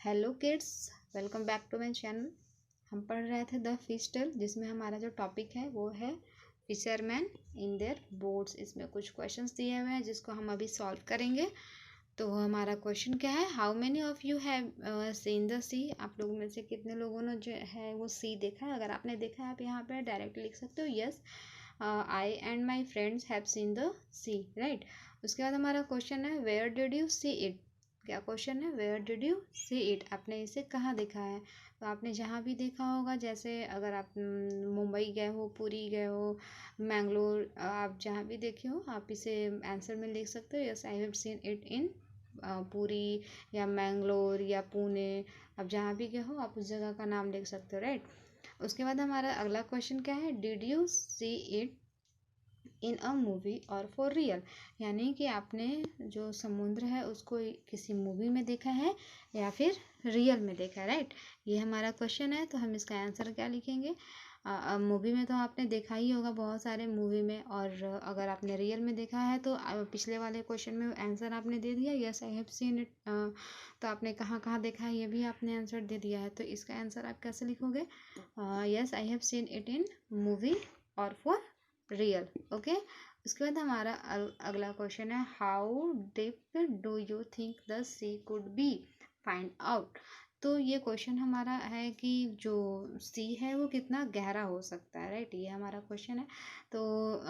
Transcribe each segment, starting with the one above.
Hello kids, welcome back to my channel. हम पढ़ रहे थे द फिश टेल, जिसमें हमारा जो टॉपिक है वो है फिशरमैन इन देयर बोट्स। इसमें कुछ क्वेश्चंस दिए हुए हैं जिसको हम अभी सॉल्व करेंगे। तो हमारा क्वेश्चन क्या है, how many of you have seen the sea. आप लोगों में से कितने लोगों ने जो है वो सी देखा है। अगर आपने देखा है आप यहाँ पे डायरेक्ट लिख सकते हो, yes I and my friends have seen the sea, right. उसके बाद हमारा क्वेश्चन है, where did you see it. क्या क्वेश्चन है, where did you see it, आपने इसे कहाँ देखा है। तो आपने जहाँ भी देखा होगा, जैसे अगर आप मुंबई गए हो, पुरी गए हो, मैंगलोर, आप जहाँ भी देखे हो आप इसे आंसर में लिख सकते हो, yes I have seen it इन पुरी या मैंगलोर या पुणे। आप जहाँ भी गए हो आप उस जगह का नाम लिख सकते हो, राइट। उसके बाद हमारा अगला क्वेश्चन क्या है, did you see it in a movie और फॉर रियल। यानी कि आपने जो समुद्र है उसको किसी मूवी में देखा है या फिर रियल में देखा है, राइट। ये हमारा क्वेश्चन है। तो हम इसका आंसर क्या लिखेंगे। मूवी में तो आपने देखा ही होगा बहुत सारे मूवी में, और अगर आपने रियल में देखा है तो पिछले वाले क्वेश्चन में आंसर आपने दे दिया, yes I have seen it. तो आपने कहाँ कहाँ देखा है ये भी आपने आंसर दे दिया है। तो इसका आंसर आप कैसे लिखोगे, yes I have seen it in movie और फॉर रियल, ओके। उसके बाद हमारा अगला क्वेश्चन है, how deep do you think the sea could be, find out. तो ये क्वेश्चन हमारा है कि जो सी है वो कितना गहरा हो सकता है, राइट। ये हमारा क्वेश्चन है। तो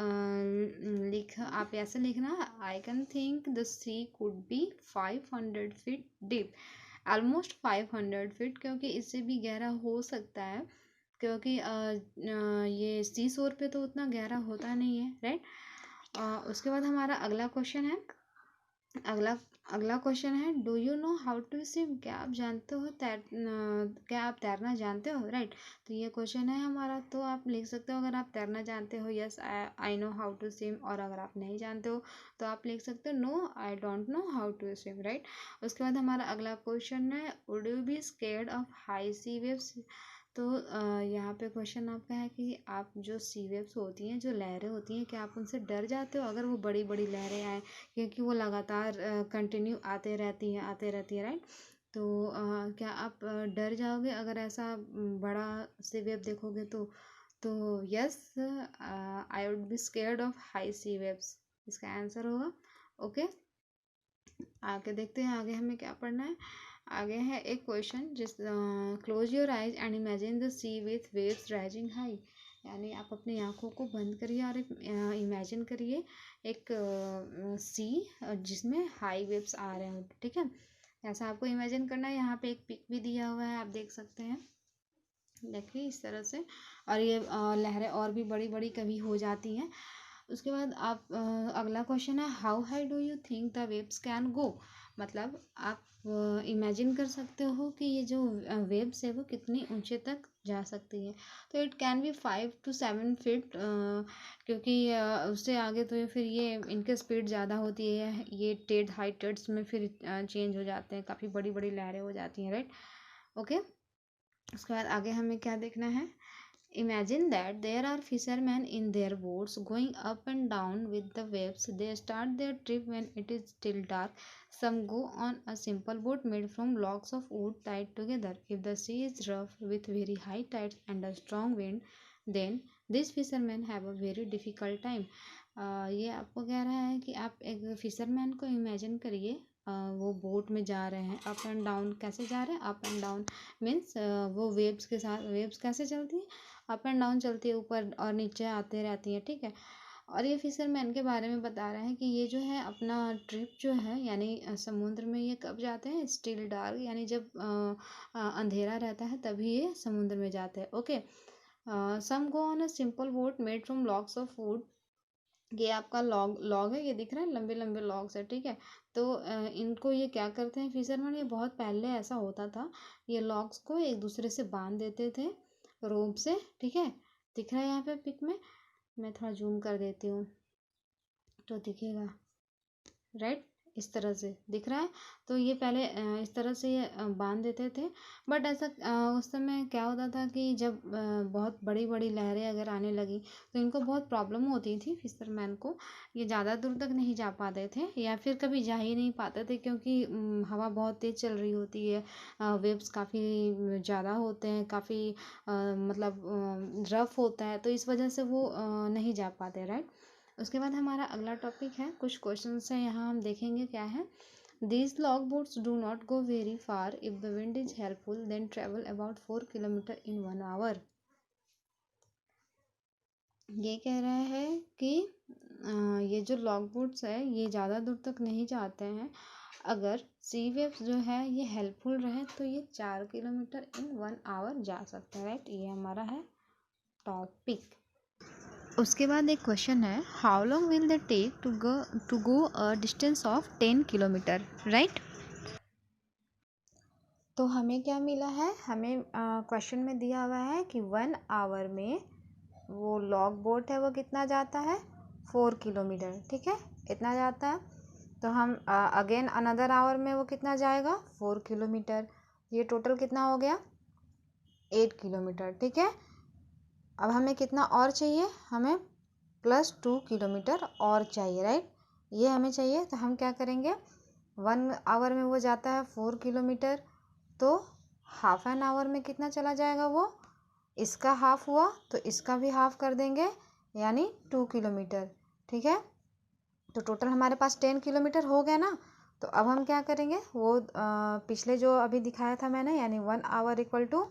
लिख आप ऐसे लिखना, I can think the sea could be 500 feet deep, almost 500 feet, क्योंकि इससे भी गहरा हो सकता है, क्योंकि ये सी शोर पे तो उतना गहरा होता नहीं है, राइट। उसके बाद हमारा अगला क्वेश्चन है, अगला अगला क्वेश्चन है, do you know how to swim. क्या आप जानते हो क्या आप तैरना जानते हो, राइट। तो ये क्वेश्चन है हमारा। तो आप लिख सकते हो, अगर आप तैरना जानते हो, yes I know how to swim, और अगर आप नहीं जानते हो तो आप लिख सकते हो, no I don't know how to swim, right. उसके बाद हमारा अगला क्वेश्चन है, would you be scared of high sea waves. तो यहाँ पे क्वेश्चन आपका है कि आप जो सी वेव्स होती हैं, जो लहरें होती हैं, क्या आप उनसे डर जाते हो अगर वो बड़ी बड़ी लहरें आए, क्योंकि वो लगातार कंटिन्यू आते रहती है, राइट। तो क्या आप डर जाओगे अगर ऐसा बड़ा सी वेव देखोगे तो yes I would be scared of high sea waves, इसका आंसर होगा, ओके। आगे देखते हैं, आगे हमें क्या पढ़ना है। आगे है एक क्वेश्चन, जिस close your eyes and imagine the sea with waves rising high. यानी आप अपनी आंखों को बंद करिए और इमेजिन करिए एक सी जिसमें हाई वेव्स आ रहे हैं, ठीक है। ऐसा आपको इमेजिन करना है। यहाँ पे एक पिक भी दिया हुआ है, आप देख सकते हैं, देखिए इस तरह से। और ये लहरें और भी बड़ी बड़ी कभी हो जाती हैं। उसके बाद आप अगला क्वेश्चन है, how high do you think the waves can go. मतलब आप इमेजिन कर सकते हो कि ये जो वेव्स है वो कितनी ऊंचे तक जा सकती है। तो it can be 5 to 7 feet, क्योंकि उससे आगे तो फिर ये इनकी स्पीड ज़्यादा होती है, ये टेड हाई टेड्स में फिर चेंज हो जाते हैं, काफ़ी बड़ी बड़ी लहरें हो जाती हैं, राइट, ओके। उसके बाद आगे हमें क्या देखना है, imagine that there are fishermen in their boats going up and down with the waves. They start their trip when it is still dark. Some go on a simple boat made from logs of wood tied together. If the sea is rough with very high tides and a strong wind, then these fishermen have a very difficult time. ये आपको कह रहा है कि आप एक fisherman को imagine करिए, वो बोट में जा रहे हैं, अप एंड डाउन। कैसे जा रहे हैं, अप एंड डाउन मीन्स वो वेव्स के साथ, वेव्स कैसे चलती है, अप एंड डाउन चलती है, ऊपर और नीचे आते रहती है, ठीक है। और ये फिशरमैन के बारे में बता रहे हैं कि ये जो है अपना ट्रिप जो है, यानी समुद्र में ये कब जाते हैं, स्टिल डार्क, यानी जब अंधेरा रहता है तभी ये समुद्र में जाते हैं, okay. Some go on a simple boat made from logs of wood. ये आपका लॉग है, ये दिख रहा है, लंबे लंबे लॉग्स है, ठीक है। तो इनको ये क्या करते हैं फिशरमैन, ये बहुत पहले ऐसा होता था, ये लॉग्स को एक दूसरे से बांध देते थे रोप से, ठीक है। दिख रहा है यहाँ पे पिक में, मैं थोड़ा जूम कर देती हूँ तो दिखेगा, राइट। इस तरह से दिख रहा है। तो ये पहले इस तरह से ये बांध देते थे, बट ऐसा उस समय क्या होता था कि जब बहुत बड़ी बड़ी लहरें अगर आने लगी तो इनको बहुत प्रॉब्लम होती थी फिशरमैन को। ये ज़्यादा दूर तक नहीं जा पाते थे या फिर कभी जा ही नहीं पाते थे, क्योंकि हवा बहुत तेज़ चल रही होती है, वेव्स काफ़ी ज़्यादा होते हैं, काफ़ी मतलब रफ होता है, तो इस वजह से वो नहीं जा पाते, राइट। उसके बाद हमारा अगला टॉपिक है, कुछ क्वेश्चंस हैं यहाँ, हम देखेंगे क्या है। These logboats do not go very far. If the wind is helpful, then travel about 4 kilometer in 1 hour. ये कह रहा है कि ये जो लॉग बोट्स है ये ज़्यादा दूर तक नहीं जाते हैं, अगर सी वेव्स जो है ये हेल्पफुल रहे तो ये 4 किलोमीटर इन 1 आवर जा सकते हैं, राइट। ये हमारा है टॉपिक। उसके बाद एक क्वेश्चन है, how long will they take to go a distance of 10 kilometre, right. तो हमें क्या मिला है, हमें क्वेश्चन में दिया हुआ है कि 1 आवर में वो लॉग बोट है वो कितना जाता है, 4 किलोमीटर, ठीक है, इतना जाता है। तो हम अगेन अनदर आवर में वो कितना जाएगा, 4 किलोमीटर, ये टोटल कितना हो गया, 8 किलोमीटर, ठीक है। अब हमें कितना और चाहिए, हमें +2 किलोमीटर और चाहिए, राइट। ये हमें चाहिए, तो हम क्या करेंगे, 1 आवर में वो जाता है 4 किलोमीटर, तो हाफ एन आवर में कितना चला जाएगा वो, इसका हाफ हुआ तो इसका भी हाफ कर देंगे, यानी 2 किलोमीटर, ठीक है। तो टोटल हमारे पास 10 किलोमीटर हो गया ना। तो अब हम क्या करेंगे, वो पिछले जो अभी दिखाया था मैंने, यानी 1 hour equal to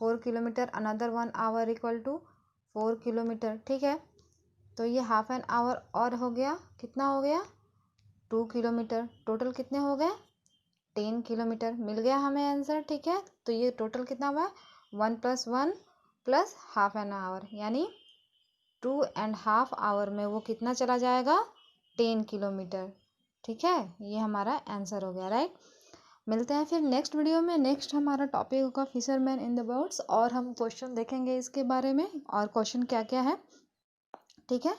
4 kilometre, another 1 hour equal to 4 kilometre, ठीक है। तो ये हाफ एन आवर और हो गया, कितना हो गया, 2 किलोमीटर, टोटल कितने हो गए, 10 किलोमीटर, मिल गया हमें आंसर, ठीक है। तो ये टोटल कितना हुआ, 1 + 1 + हाफ एन आवर, यानी 2.5 आवर में वो कितना चला जाएगा, 10 किलोमीटर, ठीक है। ये हमारा आंसर हो गया, राइट। मिलते हैं फिर नेक्स्ट वीडियो में। नेक्स्ट हमारा टॉपिक होगा फिशरमैन इन द बोट्स, और हम क्वेश्चन देखेंगे इसके बारे में और क्वेश्चन क्या क्या है, ठीक है।